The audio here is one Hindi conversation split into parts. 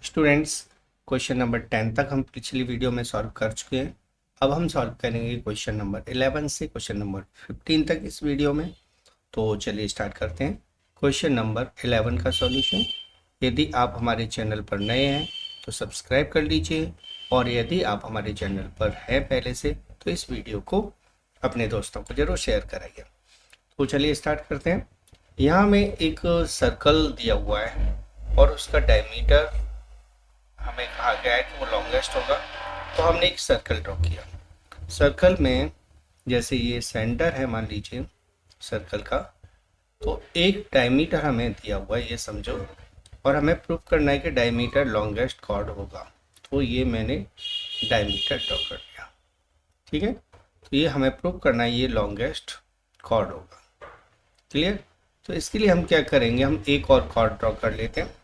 स्टूडेंट्स, क्वेश्चन नंबर 10 तक हम पिछली वीडियो में सॉल्व कर चुके हैं। अब हम सॉल्व करेंगे क्वेश्चन नंबर 11 से क्वेश्चन नंबर 15 तक इस वीडियो में। तो चलिए स्टार्ट करते हैं क्वेश्चन नंबर 11 का सॉल्यूशन। यदि आप हमारे चैनल पर नए हैं तो सब्सक्राइब कर लीजिए, और यदि आप हमारे चैनल पर हैं पहले से तो इस वीडियो को अपने दोस्तों को जरूर शेयर कराइए। तो चलिए स्टार्ट करते हैं। यहाँ में एक सर्कल दिया हुआ है और उसका डायमीटर हमें कहा गया है कि वो लॉन्गेस्ट होगा। तो हमने एक सर्कल ड्रॉ किया। सर्कल में जैसे ये सेंटर है मान लीजिए सर्कल का, तो एक डायमीटर हमें दिया हुआ है, ये समझो, और हमें प्रूव करना है कि डायमीटर लॉन्गेस्ट कॉर्ड होगा। तो ये मैंने डायमीटर ड्रॉ कर दिया, ठीक है। तो ये हमें प्रूव करना है ये लॉन्गेस्ट कॉर्ड होगा। क्लियर। तो इसके लिए हम क्या करेंगे, हम एक और कॉर्ड ड्रॉ कर लेते हैं।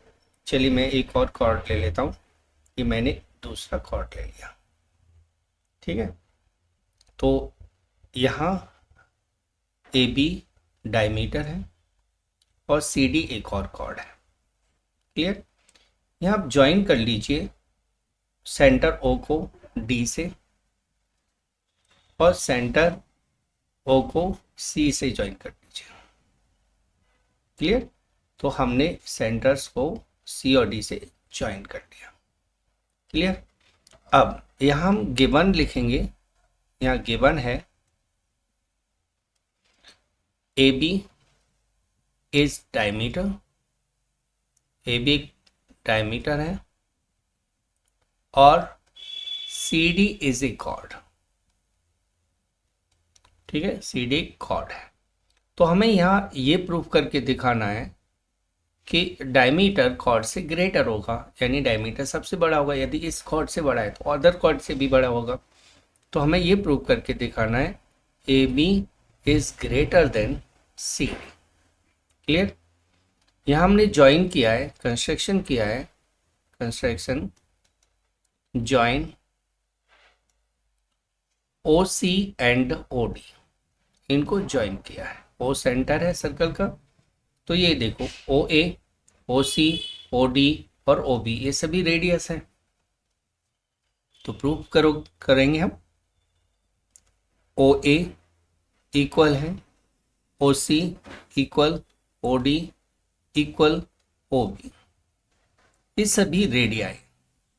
चलिए मैं एक और कॉर्ड ले लेता हूँ। ये मैंने दूसरा कॉर्ड ले लिया, ठीक है। तो यहाँ ए बी डायमीटर है और सी डी एक और कॉर्ड है। क्लियर। यहाँ आप ज्वाइन कर लीजिए सेंटर ओ को डी से और सेंटर ओ को सी से ज्वाइन कर लीजिए। क्लियर। तो हमने सेंटर्स को सी और डी से ज्वाइन कर लिया। क्लियर। अब यहाँ हम गिवन लिखेंगे। यहाँ गिवन है A B is diameter, A B diameter है और C D is a chord, ठीक है। सी डी कॉर्ड है। तो हमें यहाँ ये प्रूव करके दिखाना है कि डायमीटर कॉर्ड से ग्रेटर होगा, यानी डायमीटर सबसे बड़ा होगा। यदि इस कॉर्ड से बड़ा है तो अदर कॉर्ड से भी बड़ा होगा। तो हमें ये प्रूव करके दिखाना है A B is greater than C D. Clear. यहाँ हमने ज्वाइन किया है, कंस्ट्रक्शन किया है, construction join O C and O D, इनको ज्वाइन किया है। ओ सेंटर है सर्कल का, तो ये देखो ओ ए, ओ सी, ओ डी और ओ बी ये सभी रेडियस हैं। तो प्रूव करेंगे हम। ओ ए इक्वल है O C equal O D equal O B, ये सभी रेडियाई,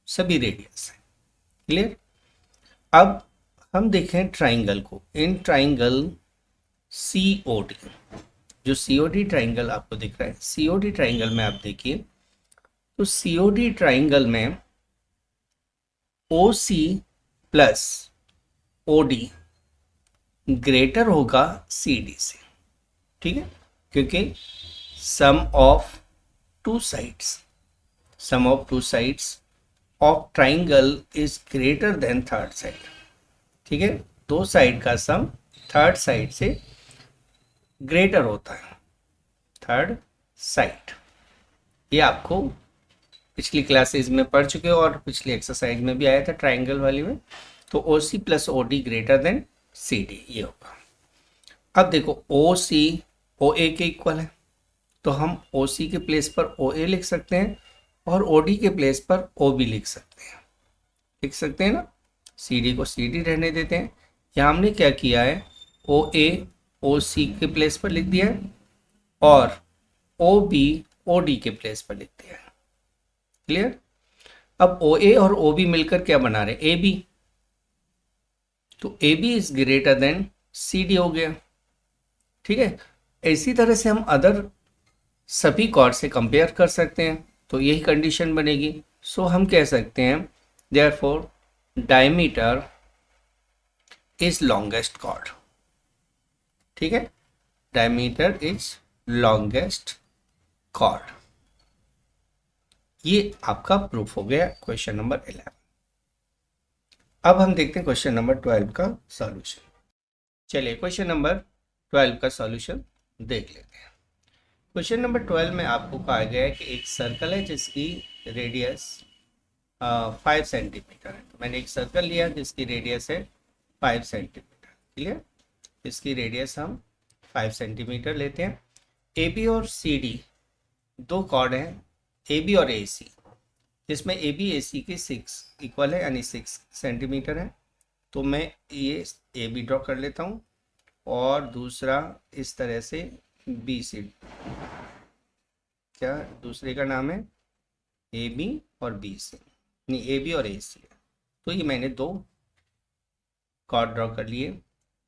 सभी रेडियस है। क्लियर। अब हम देखें ट्राइंगल को। In triangle C O D, जो सी ओ डी ट्राइंगल आपको दिख रहा है, सी ओ डी ट्राइंगल में आप देखिए, तो सी ओ डी ट्राइंगल में O C plus O D greater होगा सी डी से, ठीक है। क्योंकि sum of two sides, sum of two sides of triangle is greater than third side, ठीक है। दो साइड का सम थर्ड साइड से ग्रेटर होता है, थर्ड साइड। ये आपको पिछली क्लासेस में पढ़ चुके हो और पिछली एक्सरसाइज में भी आया था ट्राइंगल वाली में। तो O C plus O D greater than C D ये होगा। अब देखो ओ सी ओ ए के इक्वल है, तो हम ओ सी के प्लेस पर ओ ए लिख सकते हैं और ओ डी के प्लेस पर ओ बी लिख सकते हैं ना। सी डी को सी डी रहने देते हैं। यहाँ हमने क्या किया है, ओ ए ओ सी के प्लेस पर लिख दिया है और ओ बी ओ डी के प्लेस पर लिख दिया है। क्लियर। अब ओ ए और ओ बी मिलकर क्या बना रहे, ए बी। तो A B is greater than C D हो गया, ठीक है। इसी तरह से हम अदर सभी कॉर्ड से कंपेयर कर सकते हैं, तो यही कंडीशन बनेगी। सो हम कह सकते हैं therefore diameter is longest chord, ठीक है। Diameter is longest chord. ये आपका प्रूफ हो गया क्वेश्चन नंबर 11। अब हम देखते हैं क्वेश्चन नंबर 12 का सॉल्यूशन। चलिए क्वेश्चन नंबर 12 का सॉल्यूशन देख लेते हैं। क्वेश्चन नंबर 12 में आपको कहा गया है कि एक सर्कल है जिसकी रेडियस 5 सेंटीमीटर है। तो मैंने एक सर्कल लिया जिसकी रेडियस है 5 सेंटीमीटर। क्लियर। इसकी रेडियस हम 5 सेंटीमीटर लेते हैं। ए बी और सी डी दो कॉर्ड हैं, ए बी और ए सी। इसमें ए बी ए सी के 6 इक्वल है यानी 6 सेंटीमीटर है। तो मैं ये ए बी ड्रॉ कर लेता हूँ और दूसरा इस तरह से बी सी, क्या दूसरे का नाम है ए बी और बी सी, नहीं ए बी और ए सी। तो ये मैंने दो कॉर्ड ड्रॉ कर लिए।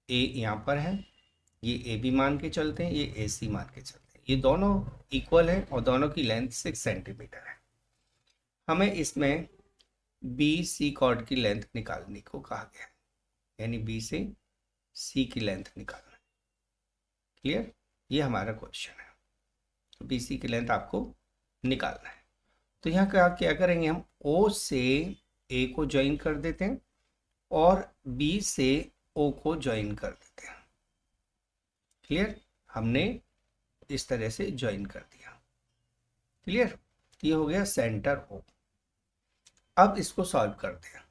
ए यहाँ पर है, ये ए बी मान के चलते हैं, ये ए सी मान के चलते हैं। ये दोनों इक्वल है और दोनों की लेंथ 6 सेंटीमीटर है। हमें इसमें बी सी कॉर्ड की लेंथ निकालने को कहा गया है, यानी बी से सी की लेंथ निकालना। क्लियर, ये हमारा क्वेश्चन है। तो बी सी की लेंथ आपको निकालना है। तो यहाँ क्या क्या करेंगे, हम ओ से ए को ज्वाइन कर देते हैं और बी से ओ को ज्वाइन कर देते हैं। क्लियर, हमने इस तरह से ज्वाइन कर दिया। क्लियर, ये हो गया सेंटर ओ। अब इसको सॉल्व करते हैं।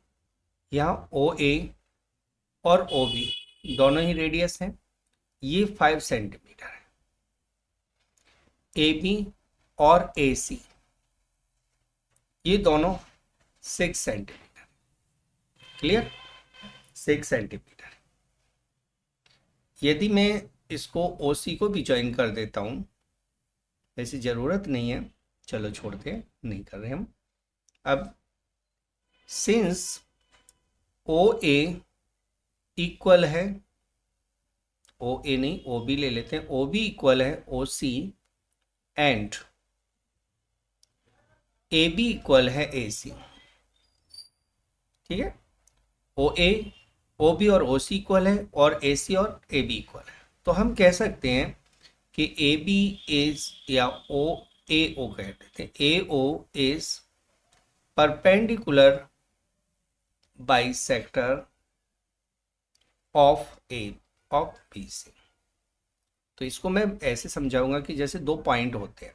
यहाँ ओ ए और ओ बी दोनों ही रेडियस हैं, ये 5 सेंटीमीटर है। ए बी और ए सी ये दोनों 6 सेंटीमीटर। Clear, 6 centimetre. यदि मैं इसको ओ सी को भी ज्वाइन कर देता हूँ, ऐसी ज़रूरत नहीं है, चलो छोड़ते हैं, नहीं कर रहे हम। अब सिंस ओ ए इक्वल है, ओ ए नहीं ओ बी ले लेते हैं, ओ बी इक्वल है O C and A B equal है ए सी। ठीक है, ओ ए ओ बी और ओ सी इक्वल है और ए सी और ए बी इक्वल है। तो हम कह सकते हैं कि ए बी इज, या ओ ए ओ कह देते हैं, A O is perpendicular bisector of B C. तो इसको मैं ऐसे समझाऊंगा कि जैसे दो पॉइंट होते हैं,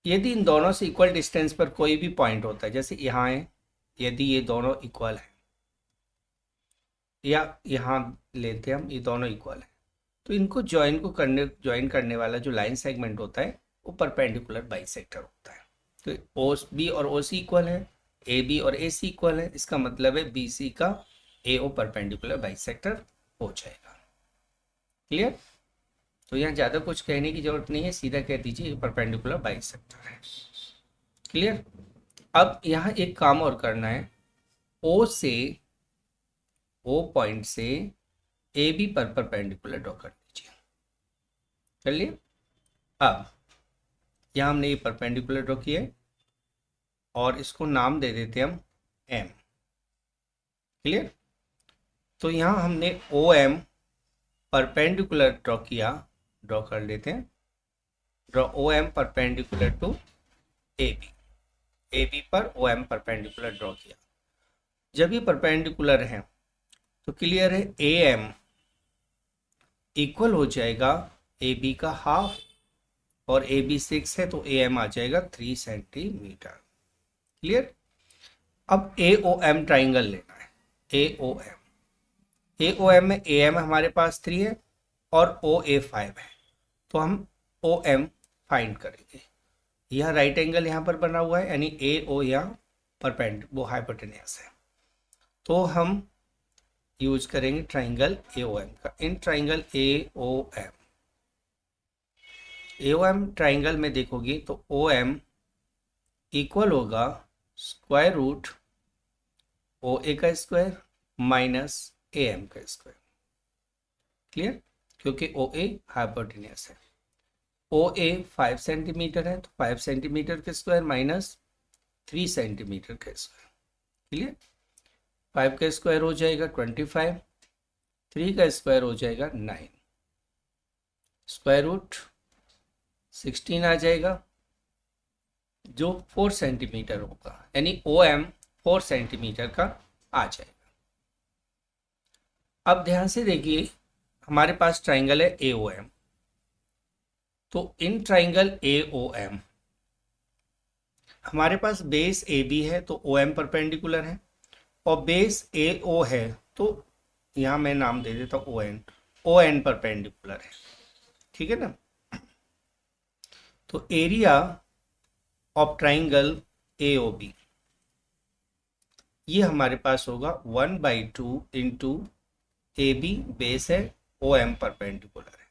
यदि इन दोनों से इक्वल डिस्टेंस पर कोई भी पॉइंट होता है, जैसे यहाँ है, यदि ये दोनों इक्वल है, या यहाँ लेते हैं हम, ये दोनों इक्वल है, तो इनको ज्वाइन करने वाला जो लाइन सेगमेंट होता है वो परपेंडिकुलर बाइसेक्टर होता है। तो ओ बी और ओ सी इक्वल है, ए बी और ए सी इक्वल है, इसका मतलब है बी सी का ए ओ परपेंडिकुलर बाइसेक्टर हो जाएगा। क्लियर, तो यहाँ ज़्यादा कुछ कहने की जरूरत नहीं है, सीधा कह दीजिए परपेंडिकुलर बाइसेक्टर है। क्लियर, अब यहाँ एक काम और करना है, ओ से, ओ पॉइंट से ए बी पर परपेंडिकुलर ड्रॉ कर लीजिए। कर लिए। अब यहाँ हमने ये परपेंडिकुलर ड्रॉ किया है और इसको नाम दे देते हैं हम एम। क्लियर, तो यहाँ हमने ओ एम परपेंडिकुलर ड्रॉ किया, ड्रॉ कर लेते हैं। Draw O M perpendicular to A B, A B पर ओ एम परपेंडिकुलर ड्रॉ किया। जब ये परपेंडिकुलर है तो क्लियर है ए एम इक्वल हो जाएगा ए बी का हाफ, और ए बी 6 है तो ए एम आ जाएगा 3 सेंटीमीटर। क्लियर, अब ए ओ एम ट्राइंगल लेना है। ए ओ एम में ए एम हमारे पास 3 है और ओ ए 5 है, तो हम ओ एम फाइंड करेंगे। यह राइट एंगल यहाँ पर बना हुआ है, यानी ए ओ यहाँ वो हाइपोटेनियस है, तो हम यूज करेंगे ट्राइंगल ए ओ एम का। In triangle A O M triangle में देखोगे तो ओ एम इक्वल होगा स्क्वायर रूट ओ ए का स्क्वायर माइनस ए एम का स्क्वायर। क्लियर, क्योंकि ओ ए हाइपोटेनियस है। ओ ए 5 सेंटीमीटर है तो 5 सेंटीमीटर का स्क्वायर माइनस 3 सेंटीमीटर का स्क्वायर। क्लियर, 5 का स्क्वायर हो जाएगा 25, 3 का स्क्वायर हो जाएगा 9, स्क्वायर रूट 16 आ जाएगा, जो 4 सेंटीमीटर होगा, यानी ओ एम 4 सेंटीमीटर का आ जाएगा। अब ध्यान से देखिए, हमारे पास ट्राइंगल है ए ओ एम, तो इन ट्राइंगल ए ओ एम हमारे पास बेस ए बी है तो ओ एम परपेंडिकुलर है, और बेस ए ओ है तो यहाँ मैं नाम दे देता हूँ ओ एन परपेंडिकुलर है। ठीक है ना, तो एरिया ऑफ ट्राइंगल AOB, ये हमारे पास होगा 1/2 इंटू AB बेस है, OM परपेंडिकुलर है,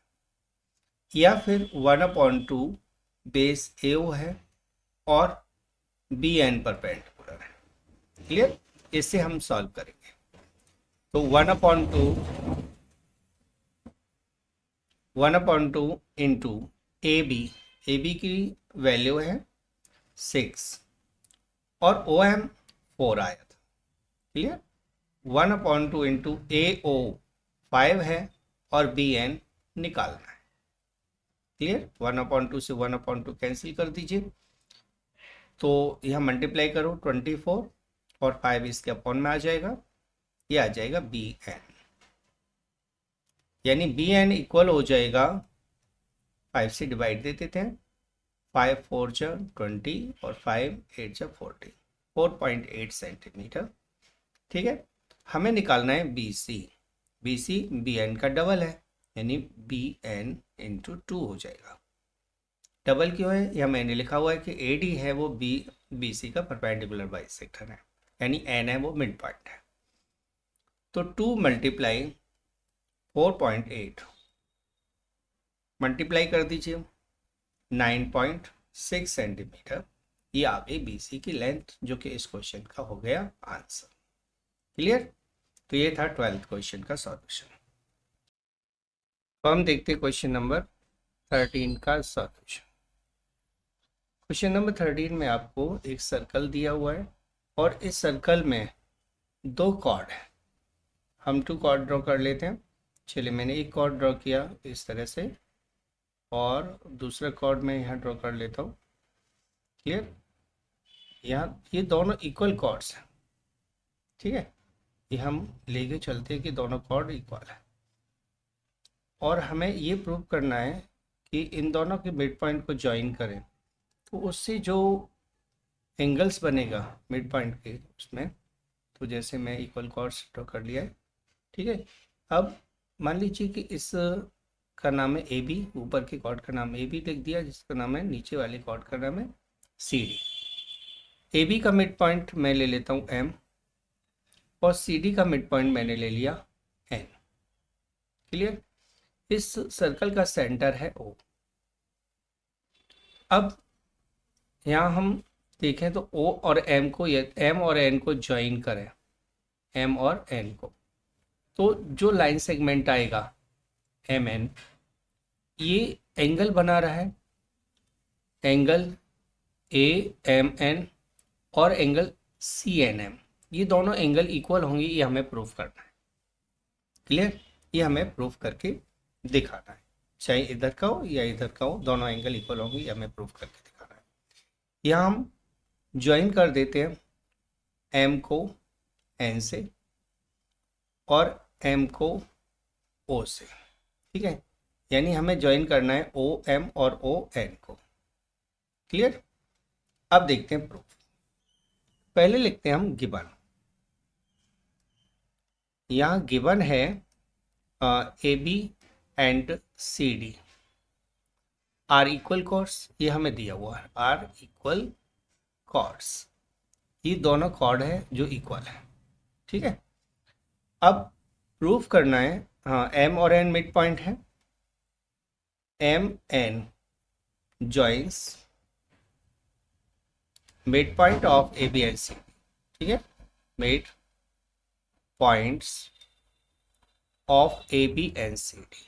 या फिर 1/2 बेस AO है और BN परपेंडिकुलर है। क्लियर? इससे हम सॉल्व करेंगे। तो 1/2 इंटू AB की वैल्यू है 6 और OM 4 आया था। क्लियर? 1/2 इंटू AO 5 है और BN निकालना है। क्लियर? 1/2 से 1/2 कैंसिल कर दीजिए, तो यह मल्टीप्लाई करो 24 और 5 इसके अपॉन में आ जाएगा, ये आ जाएगा BN, यानी BN इक्वल हो जाएगा 5 से डिवाइड दे देते हैं, 5 4 जा 20 और 5 8 जा 40, 4.8 सेंटीमीटर। ठीक है, हमें निकालना है BC BN का डबल है, यानी BN इंटू 2 हो जाएगा। डबल क्यों है? यह मैंने लिखा हुआ है कि AD है वो BC का परपेंडिकुलर बाइसेक्टर है, यानी N है वो मिड पॉइंट है। तो 2 मल्टीप्लाई 4.8 मल्टीप्लाई कर दीजिए 9.6 सेंटीमीटर, ये आ गई BC की लेंथ, जो कि इस क्वेश्चन का हो गया आंसर। क्लियर? तो ये था 12th क्वेश्चन का सॉल्यूशन। तो हम देखते हैं क्वेश्चन नंबर 13 का सॉल्यूशन। क्वेश्चन नंबर 13 में आपको एक सर्कल दिया हुआ है और इस सर्कल में 2 कॉर्ड है। हम 2 कॉर्ड ड्रॉ कर लेते हैं। चलिए, मैंने एक कॉर्ड ड्रॉ किया इस तरह से और दूसरा कॉर्ड मैं यहाँ ड्रॉ कर लेता हूँ। क्लियर? यहाँ ये दोनों इक्वल कॉर्ड्स हैं। ठीक है, ये हम लेके चलते हैं कि दोनों कॉर्ड इक्वल है और हमें ये प्रूव करना है कि इन दोनों के मिड पॉइंट को ज्वाइन करें, तो उससे जो एंगल्स बनेगा मिड पॉइंट के उसमें, तो जैसे मैं इक्वल कॉर्ड्स ड्रॉ कर लिया है। ठीक है, अब मान लीजिए कि इस का नाम है AB, ऊपर के कॉर्ड का नाम AB लिख दिया, जिसका नाम है नीचे वाले कॉर्ड का नाम है CD। AB का मिड पॉइंट मैं ले लेता हूँ M और CD का मिड पॉइंट मैंने ले लिया N। क्लियर? इस सर्कल का सेंटर है O। अब यहाँ हम देखें तो O और M को, M और N को ज्वाइन करें, M और N को, तो जो लाइन सेगमेंट आएगा MN, ये एंगल बना रहा है, एंगल AMN और एंगल CNM, ये दोनों एंगल इक्वल होंगे, ये हमें प्रूफ करना है। क्लियर? ये हमें प्रूफ करके दिखाना है, चाहे इधर का हो या इधर का हो, दोनों एंगल इक्वल होंगे, ये हमें प्रूफ करके दिखाना है। यहाँ हम ज्वाइन कर देते हैं M को N से और M को O से। ठीक है, यानी हमें ज्वाइन करना है OM और ON को। क्लियर? अब देखते हैं प्रूफ। पहले लिखते हैं हम गिवन। यहाँ गिवन है AB and CD are equal chords, ये हमें दिया हुआ है आर इक्वल कॉर्ड्स, ये दोनों कॉर्ड है जो इक्वल है। ठीक है, अब प्रूफ करना है, हाँ M और N मिड पॉइंट है, MN joins mid point of AB and CD। ठीक है, mid points of AB and CD।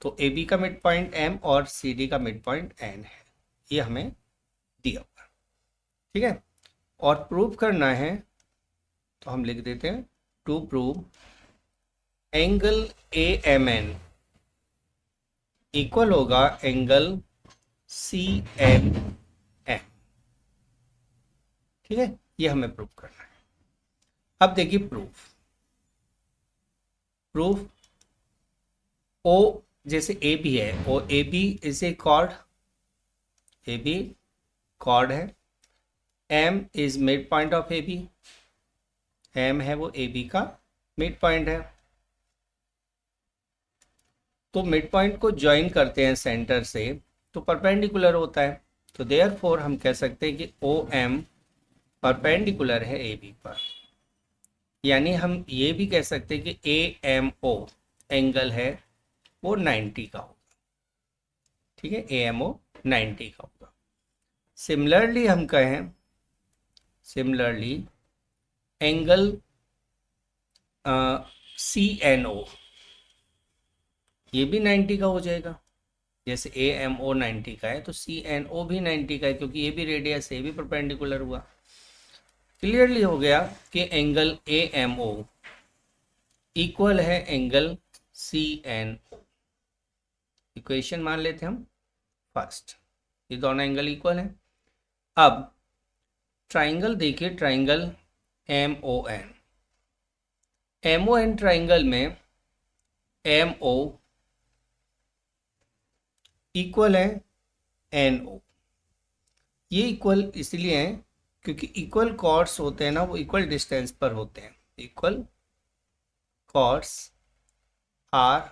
तो AB का मिड पॉइंट M और CD का मिड पॉइंट N है, ये हमें दिया हुआ। ठीक है, और प्रूव करना है तो हम लिख देते हैं to prove angle AMN equal होगा एंगल CNM। ठीक है, ये हमें प्रूव करना है। अब देखिए प्रूफ O जैसे AB है, O AB is a chord, AB chord है, M is mid point of AB, M है वो AB का मिड पॉइंट है। तो मिड पॉइंट को ज्वाइन करते हैं सेंटर से, तो परपेंडिकुलर होता है, तो देयरफॉर हम कह सकते हैं कि ओ एम परपेंडिकुलर है ए बी पर, यानी हम ये भी कह सकते हैं कि ए एम ओ एंगल है वो 90 का होगा। ठीक है, ए एम ओ 90 का होगा। सिमिलरली हम कहें, similarly angle C N O ये भी 90 का हो जाएगा। जैसे ए एम ओ 90 का है तो सी एन ओ भी 90 का है, क्योंकि ये भी रेडियस है, ये भी परपेंडिकुलर हुआ। क्लियरली हो गया कि angle A M O equal है angle C N O. Equation मान लेते हैं हम फर्स्ट, ये दोनों एंगल इक्वल है। अब ट्राइंगल देखिए, triangle M O N, M O N triangle में एम ओ इक्वल है एन ओ। ये इक्वल इसलिए है क्योंकि इक्वल कॉर्ड्स होते हैं ना, वो इक्वल डिस्टेंस पर होते हैं। Equal chords are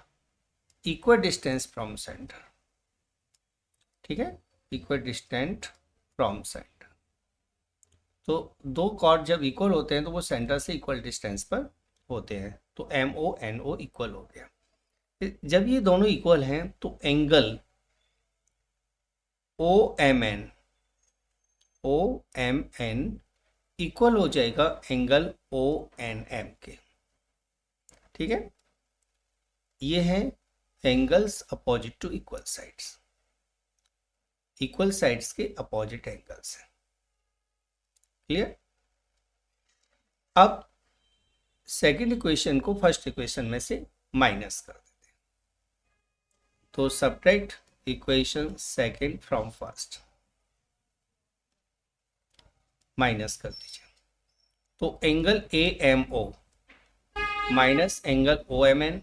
equal distance from centre. ठीक है, इक्वल डिस्टेंट फ्रॉम सेंटर। तो दो कॉर्ड जब इक्वल होते हैं तो वो सेंटर से इक्वल डिस्टेंस पर होते हैं। तो M O N O equal हो गया। जब ये दोनों इक्वल हैं तो angle O M N equal हो जाएगा एंगल ओ एन एम के। ठीक है, ये है angles opposite to equal sides, equal sides के अपोजिट एंगल्स हैं। क्लियर। अब सेकंड इक्वेशन को फर्स्ट इक्वेशन में से माइनस कर देते हैं। तो subtract equation second from first, minus कर दीजिए। तो angle A M O minus angle O M N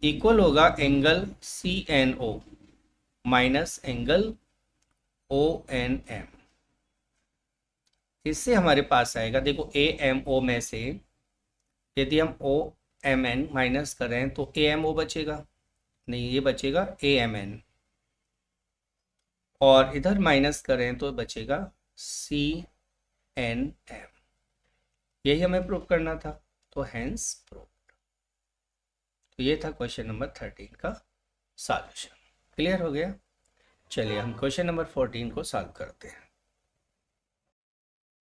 equal होगा angle C N O minus angle O N M. इससे हमारे पास आएगा, देखो ए एम ओ में से यदि हम ओ एम एन माइनस करें तो ए एम ओ बचेगा नहीं, ये बचेगा ए एम एन, और इधर माइनस करें तो बचेगा सी एन एम। यही हमें प्रूव करना था, तो हेंस प्रूव। तो ये था क्वेश्चन नंबर 13 का सॉल्यूशन। क्लियर हो गया। चलिए हम क्वेश्चन नंबर 14 को सॉल्व करते हैं।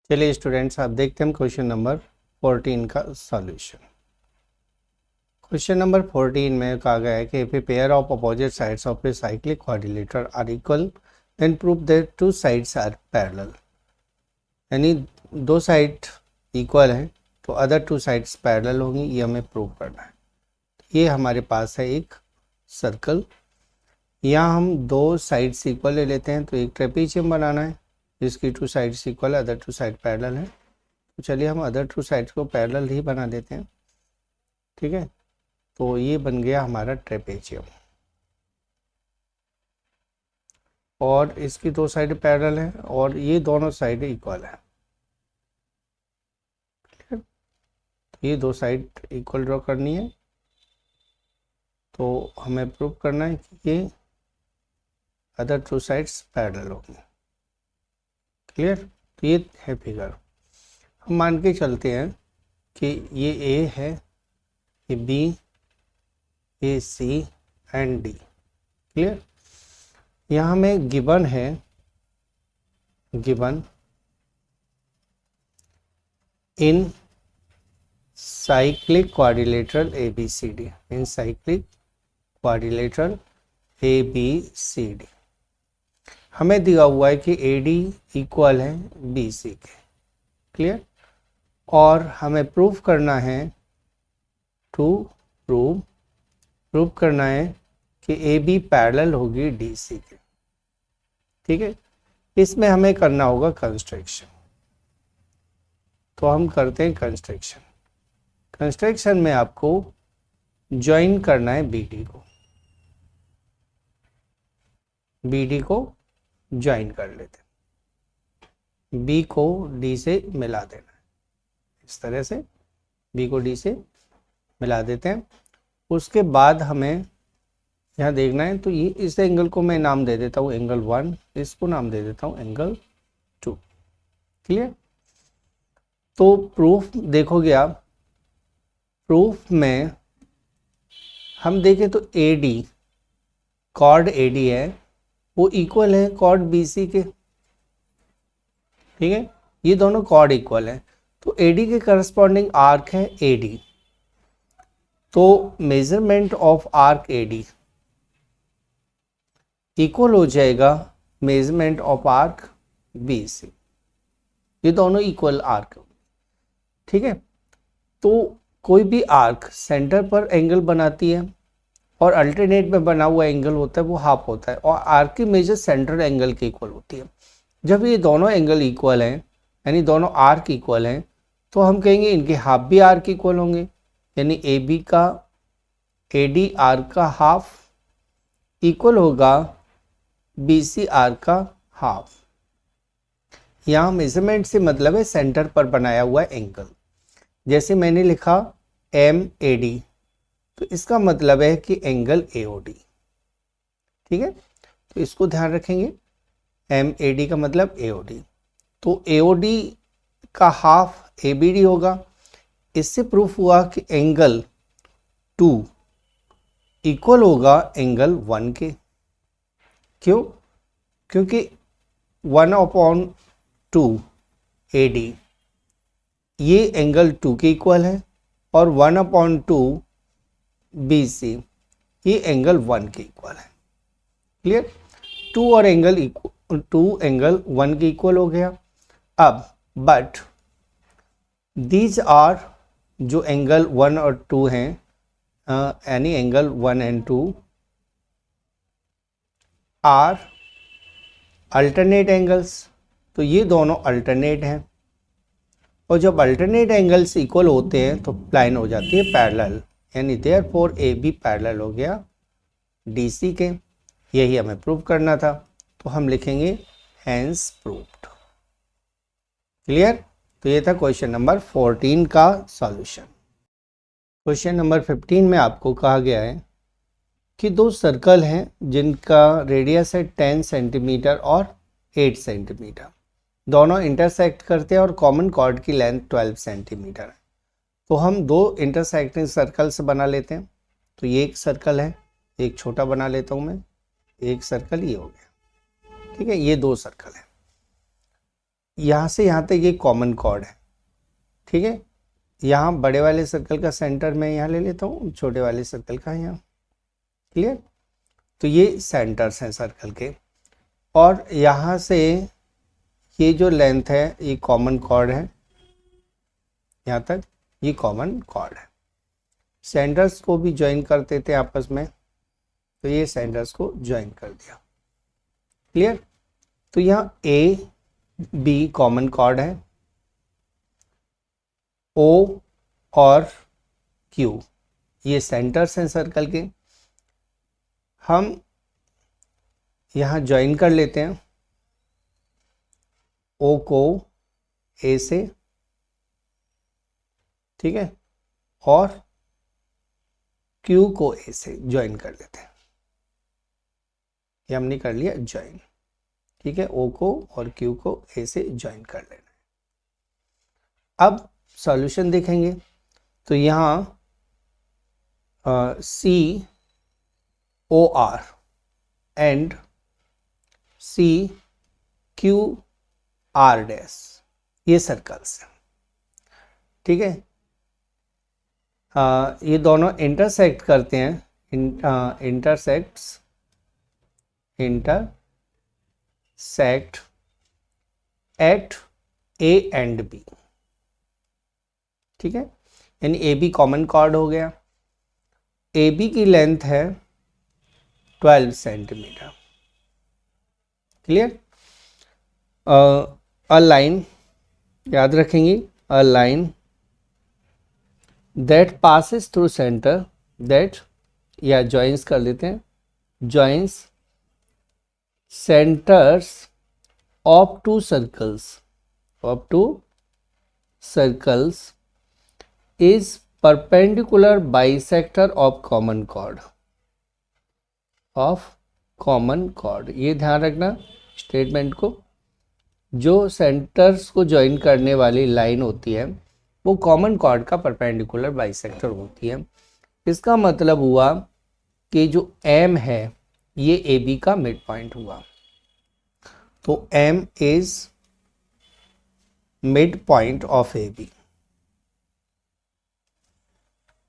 चलिए स्टूडेंट्स, आप देखते हैं क्वेश्चन नंबर 14 का सॉल्यूशन। क्वेश्चन नंबर 14 में कहा गया है कि if a pair of opposite sides of a cyclic quadrilateral are equal then prove that two sides are parallel. यानी दो साइड इक्वल है तो अदर टू साइड्स पैरेलल होंगी, ये हमें प्रूव करना है। ये हमारे पास है एक सर्कल, यहाँ हम दो साइड्स इक्वल ले लेते हैं। तो एक ट्रेपीजियम बनाना है जिसकी टू साइड्स इक्वल है, अदर टू साइड पैरेलल है। तो चलिए हम अदर टू साइड्स को पैरेलल ही बना देते हैं। ठीक है, तो ये बन गया हमारा ट्रेपेजियम, और इसकी दो साइड पैरेलल है और ये दोनों साइड इक्वल है। तो ये दो साइड इक्वल ड्रॉ करनी है। तो हमें प्रूव करना है कि ये अदर टू साइड्स पैरेलल होंगे। क्लियर। तो ये है फिगर। हम मान के चलते हैं कि ये ए है, ये B, A C and D. Clear. यहाँ में गिवन है, given in cyclic quadrilateral A B C D, in cyclic quadrilateral A B C D. हमें दिया हुआ है कि ए डी इक्वल है बी सी के। क्लियर। और हमें प्रूव करना है, प्रूव करना है कि ए बी पैरेलल होगी डी सी के। ठीक है, इसमें हमें करना होगा कंस्ट्रक्शन। तो हम करते हैं कंस्ट्रक्शन। कंस्ट्रक्शन में आपको ज्वाइन करना है बी डी को, बी डी को ज्वाइन कर लेते हैं। बी को डी से मिला देना है, इस तरह से बी को डी से मिला देते हैं। उसके बाद हमें यहाँ देखना है, तो ये इस एंगल को मैं नाम दे देता हूँ एंगल 1, इसको नाम दे देता हूँ एंगल 2। क्लियर? तो प्रूफ देखोगे आप, प्रूफ में हम देखें तो AD, कॉर्ड AD है वो इक्वल है कॉर्ड BC के। ठीक है, ये दोनों कॉर्ड इक्वल है, तो AD के करस्पॉन्डिंग आर्क है AD, तो measurement of arc AD equal हो जाएगा मेजरमेंट ऑफ आर्क BC। ये दोनों इक्वल आर्क। ठीक है, तो कोई भी आर्क सेंटर पर एंगल बनाती है और अल्टरनेट में बना हुआ एंगल होता है वो हाफ होता है, और आर्क की मेजर सेंट्रल एंगल के इक्वल होती है। जब ये दोनों एंगल इक्वल हैं, यानी दोनों आर्क इक्वल हैं, तो हम कहेंगे इनके हाफ भी आर्क इक्वल होंगे, यानी AB का AD आर्क का हाफ इक्वल होगा BC आर्क का हाफ। यहाँ मेजरमेंट से मतलब है सेंटर पर बनाया हुआ एंगल। जैसे मैंने लिखा MAD, तो इसका मतलब है कि एंगल AOD। ठीक है, तो इसको ध्यान रखेंगे, MAD का मतलब AOD, तो AOD का हाफ ABD होगा। इससे प्रूफ हुआ कि एंगल 2 इक्वल होगा एंगल 1 के। क्यों? क्योंकि 1/2 AD ये एंगल 2 के इक्वल है, और 1/2 BC ये एंगल 1 के इक्वल है। क्लियर? 2 और एंगल 1 के इक्वल हो गया। अब बट दीज आर, जो एंगल 1 और 2 हैं, यानी angle 1 and 2 are alternate angles, तो ये दोनों अल्टरनेट हैं, और जब अल्टरनेट एंगल्स इक्वल होते हैं तो लाइन हो जाती है पैरेलल, यानी देयरफॉर AB पैरेलल हो गया DC के। यही हमें प्रूव करना था, तो हम लिखेंगे हेंस प्रूव्ड। क्लियर? तो ये था क्वेश्चन नंबर 14 का सॉल्यूशन। क्वेश्चन नंबर 15 में आपको कहा गया है कि दो सर्कल हैं जिनका रेडियस है 10 सेंटीमीटर और 8 सेंटीमीटर, दोनों इंटरसेक्ट करते हैं और कॉमन कॉर्ड की लेंथ 12 सेंटीमीटर है। तो हम दो इंटरसेक्टिंग सर्कल्स बना लेते हैं। तो ये एक सर्कल है, एक छोटा बना लेता हूँ मैं, एक सर्कल ये हो गया। ठीक है, ये दो सर्कल है, यहाँ से यहाँ तक ये कॉमन कॉर्ड है। ठीक है, यहाँ बड़े वाले सर्कल का सेंटर मैं यहाँ ले लेता हूँ, छोटे वाले सर्कल का यहाँ। क्लियर? तो ये सेंटर्स हैं सर्कल के, और यहाँ से ये जो लेंथ है ये कॉमन कॉर्ड है, यहाँ तक ये कॉमन कॉर्ड है। सेंटर्स को भी ज्वाइन कर देते हैं आपस में, तो ये सेंटर्स को ज्वाइन कर दिया। क्लियर? तो यहाँ AB कॉमन कॉर्ड है, O और Q ये सेंटर्स हैं सर्कल के। हम यहाँ ज्वाइन कर लेते हैं O को A से, ठीक है, और Q को A से ज्वाइन कर लेते हैं। ये हमने कर लिया ज्वाइन। ठीक है, O को और Q को A से ज्वाइन कर लेना है। अब सॉल्यूशन देखेंगे, तो यहाँ COR एंड CQR डैश ये सर्कल्स हैं। ठीक है, ये दोनों इंटरसेक्ट करते हैं, intersect at A and B। ठीक है, यानी AB कॉमन कॉर्ड हो गया। AB की लेंथ है 12 सेंटीमीटर। क्लियर? अ लाइन याद रखेंगे, a line that passes through centre, that या ज्वाइंस कर लेते हैं, joins centres of to circles is perpendicular bisector of common chord। Of common chord. ये ध्यान रखना स्टेटमेंट को, जो सेंटर्स को ज्वाइन करने वाली लाइन होती है वो कॉमन कॉर्ड का परपेंडिकुलर बाइसेक्टर होती है। इसका मतलब हुआ कि जो एम है ये ए बी का मिड पॉइंट हुआ, तो M is mid point of A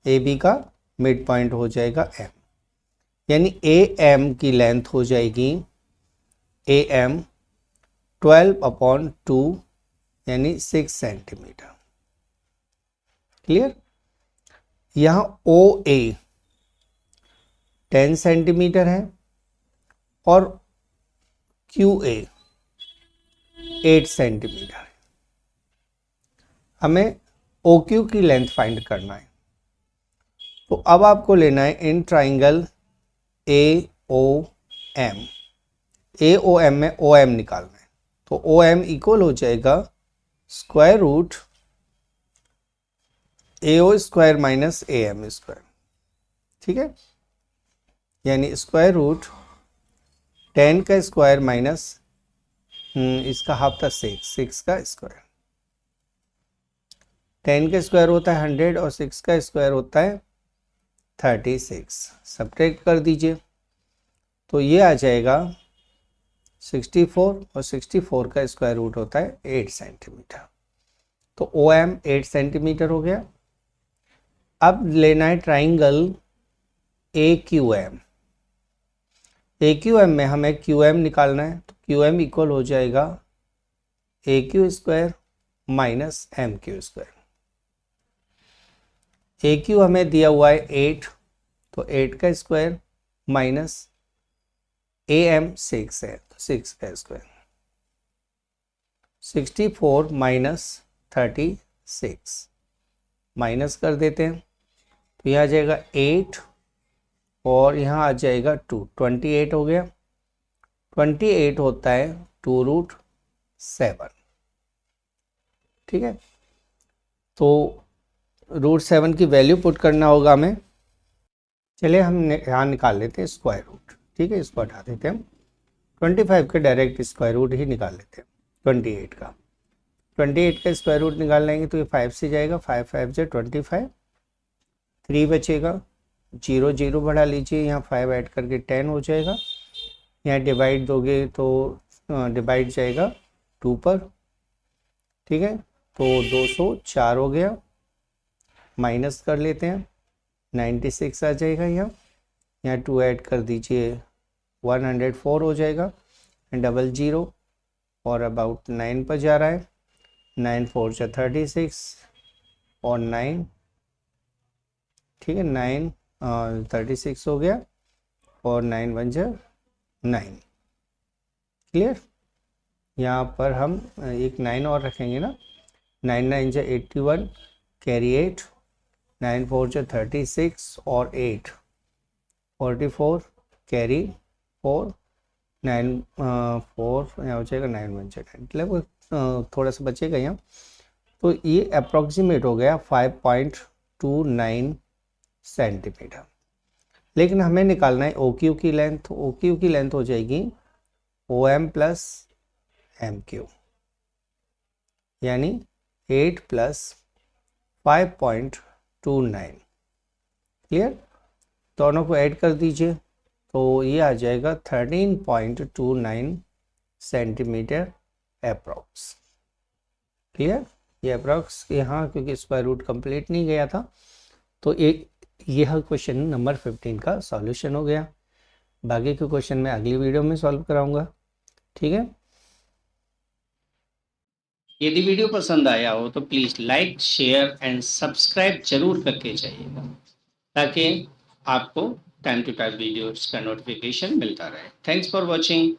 B का मिड पॉइंट हो जाएगा एम, यानी ए एम की लेंथ हो जाएगी ए एम 12/2 यानी 6 सेंटीमीटर। क्लियर। यहाँ ओ ए 10 सेंटीमीटर है और क्यू ए 8 सेंटीमीटर है। हमें ओ क्यू की लेंथ फाइंड करना है, तो अब आपको लेना है in triangle A O M. A O M में ओ एम निकालना है, तो ओ एम इक्वल हो जाएगा square root A O square minus A M square. ठीक है, यानी स्क्वायर रूट 10 का स्क्वायर माइनस इसका हाफ था 6 का स्क्वायर। 10 का स्क्वायर होता है 100 और 6 का स्क्वायर होता है 36। सब्ट्रैक्ट कर दीजिए तो ये आ जाएगा 64 और 64 का स्क्वायर रूट होता है 8 सेंटीमीटर। तो ओ एम 8 सेंटीमीटर हो गया। अब लेना है triangle A Q M. A Q M में हमें क्यू एम निकालना है, तो क्यू एम इक्वल हो जाएगा A Q square minus M Q square. A Q हमें दिया हुआ है 8, तो 8 का स्क्वायर माइनस ए एम 6 है तो 6 का स्क्वायर। 64 माइनस 36 माइनस कर देते हैं, तो यह आ जाएगा 8 और यहाँ आ जाएगा 2, 28 हो गया। 28 होता है 2√7। ठीक है, तो √7 की वैल्यू पुट करना होगा हमें। चलिए हम यहाँ निकाल लेते हैं स्क्वायर रूट। ठीक है, इसको हटा देते हैं हम। 25 का डायरेक्ट स्क्वायर रूट ही निकाल लेते हैं। 28 का स्क्वायर रूट निकाल लेंगे तो ये 5 से जाएगा, 5 5 से 25, 3 बचेगा, 0 0 बढ़ा लीजिए, यहाँ 5 ऐड करके 10 हो जाएगा। यहाँ डिवाइड दोगे तो डिवाइड जाएगा 2 पर। ठीक है, तो 204 हो गया। माइनस कर लेते हैं, 96 आ जाएगा। यहाँ 2 ऐड कर दीजिए 104 हो जाएगा। 00 और अबाउट 9 पर जा रहा है। 9 4 से 36 और 9, ठीक है, 9 36 हो गया और 9 1 जा 9। क्लियर। यहाँ पर हम एक 9 और रखेंगे ना, 9 9 जा 81, कैरी 8, 9 4 जा 36 और 8 44, कैरी 4, 9 4 यहाँ हो जाएगा, 9 1 जा 10, मतलब थोड़ा सा बचेगा यहाँ। तो ये अप्रॉक्सीमेट हो गया 5.29 सेंटीमीटर। लेकिन हमें निकालना है ओ क्यू की लेंथ। ओ क्यू की लेंथ हो जाएगी O M plus M Q, यानी 8 प्लस 5.29। क्लियर। दोनों को ऐड कर दीजिए तो ये आ जाएगा 13.29 सेंटीमीटर अप्रॉक्स। क्लियर। ये अप्रॉक्स यहाँ क्योंकि स्क्वायर रूट कंप्लीट नहीं गया था, तो एक यह क्वेश्चन नंबर 15 का सॉल्यूशन हो गया। बाकी के क्वेश्चन मैं अगली वीडियो में सॉल्व कराऊंगा। ठीक है। यदि वीडियो पसंद आया हो तो please like, share and subscribe जरूर करके जाइएगा, ताकि आपको टाइम टू टाइम वीडियोस का नोटिफिकेशन मिलता रहे। Thanks for watching.